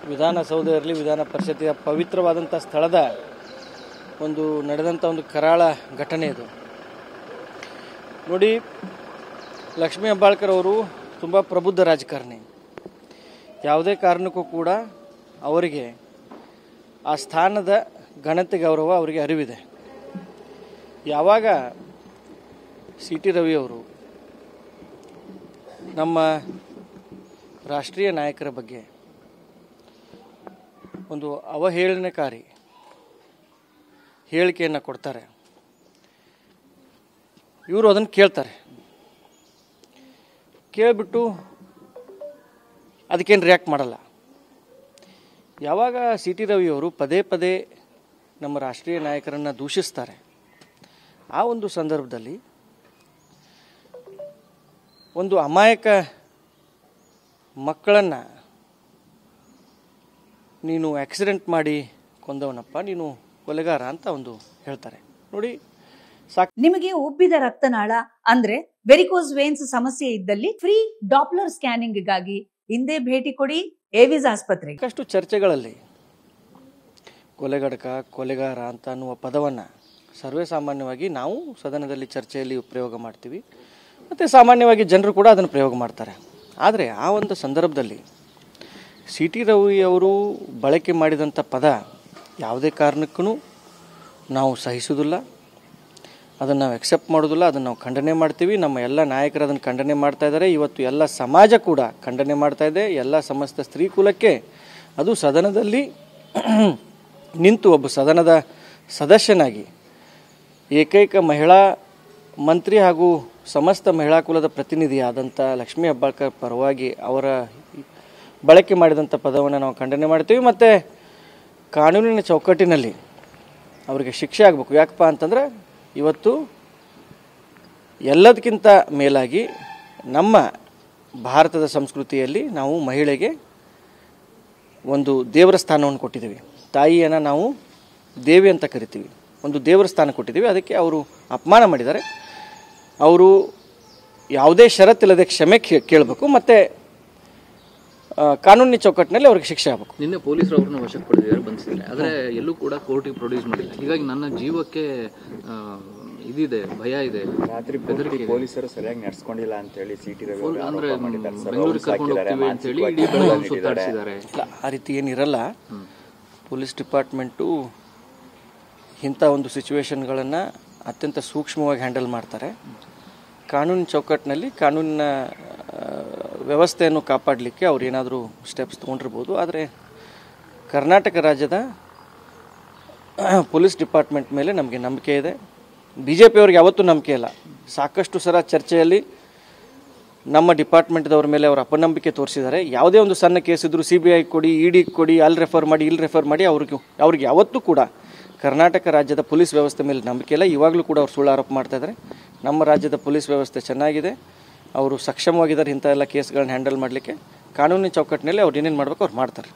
ವಿಧಾನಸೌಧ ಇರಲಿ, ವಿಧಾನ ಪರಿಷತ್ತಿನ ಪವಿತ್ರವಾದಂಥ ಸ್ಥಳದ ಒಂದು ನಡೆದಂಥ ಒಂದು ಕರಾಳ ಘಟನೆ ಇದು. ನೋಡಿ, ಲಕ್ಷ್ಮೀ ಹೆಬ್ಬಾಳ್ಕರ್ ಅವರು ತುಂಬ ಪ್ರಬುದ್ಧ ರಾಜಕಾರಣಿ. ಯಾವುದೇ ಕಾರಣಕ್ಕೂ ಕೂಡ ಅವರಿಗೆ ಆ ಸ್ಥಾನದ ಘನತೆ ಗೌರವ ಅವರಿಗೆ ಅರಿವಿದೆ. ಯಾವಾಗ ಸಿ ಟಿ ರವಿ ಅವರು ನಮ್ಮ ರಾಷ್ಟ್ರೀಯ ನಾಯಕರ ಬಗ್ಗೆ ಒಂದು ಅವಹೇಳನಕಾರಿ ಹೇಳಿಕೆಯನ್ನು ಕೊಡ್ತಾರೆ, ಇವರು ಅದನ್ನು ಕೇಳ್ತಾರೆ. ಕೇಳಿಬಿಟ್ಟು ಅದಕ್ಕೇನು ರಿಯಾಕ್ಟ್ ಮಾಡಲ್ಲ. ಯಾವಾಗ ಸಿ ಟಿ ರವಿಯವರು ಪದೇ ಪದೇ ನಮ್ಮ ರಾಷ್ಟ್ರೀಯ ನಾಯಕರನ್ನು ದೂಷಿಸ್ತಾರೆ, ಆ ಒಂದು ಸಂದರ್ಭದಲ್ಲಿ ಒಂದು ಅಮಾಯಕ ಮಕ್ಕಳನ್ನು ನೀನು ಆಕ್ಸಿಡೆಂಟ್ ಮಾಡಿ ಕೊಂದವನಪ್ಪ, ನೀನು ಕೊಲೆಗಾರ ಅಂತ ಒಂದು ಹೇಳ್ತಾರೆ. ನೋಡಿ, ನಿಮಗೆ ಉಬ್ಬಿದ ರಕ್ತನಾಳ ಅಂದ್ರೆ ವೆರಿಕೋಸ್ ವೇನ್ಸ್ ಸಮಸ್ಯೆ ಇದ್ದಲ್ಲಿ ಫ್ರೀ ಡಾಪ್ಲರ್ ಸ್ಕ್ಯಾನಿಂಗ್ಗಾಗಿ ಹಿಂದೆ ಭೇಟಿ ಕೊಡಿ ಏವಿಸ್ ಆಸ್ಪತ್ರೆ. ಸಾಕಷ್ಟು ಚರ್ಚೆಗಳಲ್ಲಿ ಕೊಲೆಗಡಕ, ಕೊಲೆಗಾರ ಅಂತ ಅನ್ನುವ ಪದವನ್ನು ಸರ್ವೇ ಸಾಮಾನ್ಯವಾಗಿ ನಾವು ಸದನದಲ್ಲಿ ಚರ್ಚೆಯಲ್ಲಿ ಪ್ರಯೋಗ ಮಾಡ್ತೀವಿ, ಮತ್ತು ಸಾಮಾನ್ಯವಾಗಿ ಜನರು ಕೂಡ ಅದನ್ನು ಪ್ರಯೋಗ ಮಾಡ್ತಾರೆ. ಆದರೆ ಆ ಒಂದು ಸಂದರ್ಭದಲ್ಲಿ ಸಿ ಟಿ ರವಿ ಅವರು ಬಳಕೆ ಮಾಡಿದಂಥ ಪದ ಯಾವುದೇ ಕಾರಣಕ್ಕೂ ನಾವು ಸಹಿಸೋದಿಲ್ಲ, ಅದನ್ನು ನಾವು ಎಕ್ಸೆಪ್ಟ್ ಮಾಡೋದಿಲ್ಲ, ಅದನ್ನು ನಾವು ಖಂಡನೆ ಮಾಡ್ತೀವಿ. ನಮ್ಮ ಎಲ್ಲ ನಾಯಕರು ಅದನ್ನು ಖಂಡನೆ ಮಾಡ್ತಾ ಇದ್ದಾರೆ. ಇವತ್ತು ಎಲ್ಲ ಸಮಾಜ ಕೂಡ ಖಂಡನೆ ಮಾಡ್ತಾ ಇದೆ. ಎಲ್ಲ ಸಮಸ್ತ ಸ್ತ್ರೀ ಕುಲಕ್ಕೆ, ಅದು ಸದನದಲ್ಲಿ ನಿಂತು ಒಬ್ಬ ಸದನದ ಸದಸ್ಯನಾಗಿ ಏಕೈಕ ಮಹಿಳಾ ಮಂತ್ರಿ ಹಾಗೂ ಸಮಸ್ತ ಮಹಿಳಾ ಕುಲದ ಪ್ರತಿನಿಧಿಯಾದಂಥ ಲಕ್ಷ್ಮೀ ಹೆಬ್ಬಾಳ್ಕರ್ ಪರವಾಗಿ ಅವರ ಬಳಕೆ ಮಾಡಿದಂಥ ಪದವನ್ನು ನಾವು ಖಂಡನೆ ಮಾಡ್ತೀವಿ. ಮತ್ತು ಕಾನೂನಿನ ಚೌಕಟ್ಟಿನಲ್ಲಿ ಅವರಿಗೆ ಶಿಕ್ಷೆ ಆಗಬೇಕು. ಯಾಕಪ್ಪ ಅಂತಂದರೆ ಇವತ್ತು ಎಲ್ಲದಕ್ಕಿಂತ ಮೇಲಾಗಿ ನಮ್ಮ ಭಾರತದ ಸಂಸ್ಕೃತಿಯಲ್ಲಿ ನಾವು ಮಹಿಳೆಗೆ ಒಂದು ದೇವರ ಸ್ಥಾನವನ್ನು ಕೊಟ್ಟಿದ್ದೀವಿ. ತಾಯಿಯನ್ನು ನಾವು ದೇವಿ ಅಂತ ಕರಿತೀವಿ, ಒಂದು ದೇವರ ಸ್ಥಾನ ಕೊಟ್ಟಿದ್ದೀವಿ. ಅದಕ್ಕೆ ಅವರು ಅಪಮಾನ ಮಾಡಿದ್ದಾರೆ. ಅವರು ಯಾವುದೇ ಷರತ್ತಿಲ್ಲದೆ ಕ್ಷಮೆ ಕೇಳಬೇಕು, ಮತ್ತು ಕಾನೂನಿನ ಚೌಕಟ್ಟಿನಲ್ಲಿ ಅವ್ರಿಗೆ ಶಿಕ್ಷೆ ಆಗಬೇಕು. ನಿನ್ನೆ ಪೊಲೀಸರು ಅವ್ರನ್ನ ವಶಕ್ಕೆ ಪಡೆದಿದ್ದಾರೆ, ಬಂಧಿಸಿದ್ದಾರೆ. ಆದರೆ ಎಲ್ಲೂ ಕೂಡ ಕೋರ್ಟಿಗೆ ಪ್ರೊಡ್ಯೂಸ್ ಮಾಡಿಲ್ಲ. ಹೀಗಾಗಿ ನನ್ನ ಜೀವಕ್ಕೆ ಇದಿದೆ, ಭಯ ಇದೆ. ರಾತ್ರಿ ಬೆದರಿಕೆ ಪೊಲೀಸರು ಸರಿಯಾಗಿ ನಡೆಸ್ಕೊಂಡಿಲ್ಲ ಅಂತ ಹೇಳಿ ಸಿ ಟಿ ರವಿ ಅಂದ್ರೆ ಬೆಂಗಳೂರಿಗೆ ಕರ್ಕೊಂಡು ಹೋಗ್ತೀವಿ ಅಂತ ಹೇಳಿ ಇಡೀ ಬೆಳಗಾವಿ ಸುತ್ತಾಡಿಸಿದ್ದಾರೆ. ಆ ರೀತಿ ಏನಿರಲ್ಲ. ಪೊಲೀಸ್ ಡಿಪಾರ್ಟ್ಮೆಂಟು ಇಂಥ ಒಂದು ಸಿಚುವೇಶನ್ಗಳನ್ನು ಅತ್ಯಂತ ಸೂಕ್ಷ್ಮವಾಗಿ ಹ್ಯಾಂಡಲ್ ಮಾಡ್ತಾರೆ. ಕಾನೂನಿನ ಚೌಕಟ್ಟಿನಲ್ಲಿ ಕಾನೂನಿನ ವ್ಯವಸ್ಥೆಯನ್ನು ಕಾಪಾಡಲಿಕ್ಕೆ ಅವ್ರು ಏನಾದರೂ ಸ್ಟೆಪ್ಸ್ ತೊಗೊಂಡಿರ್ಬೋದು. ಆದರೆ ಕರ್ನಾಟಕ ರಾಜ್ಯದ ಪೊಲೀಸ್ ಡಿಪಾರ್ಟ್ಮೆಂಟ್ ಮೇಲೆ ನಮಗೆ ನಂಬಿಕೆ ಇದೆ. ಬಿ ಜೆ ಪಿಯವ್ರಿಗೆ ಯಾವತ್ತೂ ನಂಬಿಕೆ ಇಲ್ಲ. ಸಾಕಷ್ಟು ಸಲ ಚರ್ಚೆಯಲ್ಲಿ ನಮ್ಮ ಡಿಪಾರ್ಟ್ಮೆಂಟ್ದವ್ರ ಮೇಲೆ ಅವರು ಅಪನಂಬಿಕೆ ತೋರಿಸಿದ್ದಾರೆ. ಯಾವುದೇ ಒಂದು ಸಣ್ಣ ಕೇಸ್ ಇದ್ದರೂ CBI ಕೊಡಿ, ED ಕೊಡಿ, ಅಲ್ಲಿ ರೆಫರ್ ಮಾಡಿ, ಇಲ್ಲಿ ರೆಫರ್ ಮಾಡಿ, ಅವ್ರಿಗೆ ಯಾವತ್ತೂ ಕೂಡ ಕರ್ನಾಟಕ ರಾಜ್ಯದ ಪೊಲೀಸ್ ವ್ಯವಸ್ಥೆ ಮೇಲೆ ನಂಬಿಕೆ ಇಲ್ಲ. ಇವಾಗಲೂ ಕೂಡ ಅವ್ರು ಸುಳ್ಳು ಆರೋಪ ಮಾಡ್ತಾ ಇದ್ದಾರೆ. ನಮ್ಮ ರಾಜ್ಯದ ಪೊಲೀಸ್ ವ್ಯವಸ್ಥೆ ಚೆನ್ನಾಗಿದೆ, ಅವರು ಸಕ್ಷಮವಾಗಿದ್ದಾರೆ ಇಂಥ ಎಲ್ಲ ಕೇಸ್ಗಳನ್ನ ಹ್ಯಾಂಡಲ್ ಮಾಡಲಿಕ್ಕೆ. ಕಾನೂನಿನ ಚೌಕಟ್ಟಿನಲ್ಲಿ ಅವ್ರು ಏನೇನು ಮಾಡಬೇಕು ಅವ್ರು ಮಾಡ್ತಾರೆ.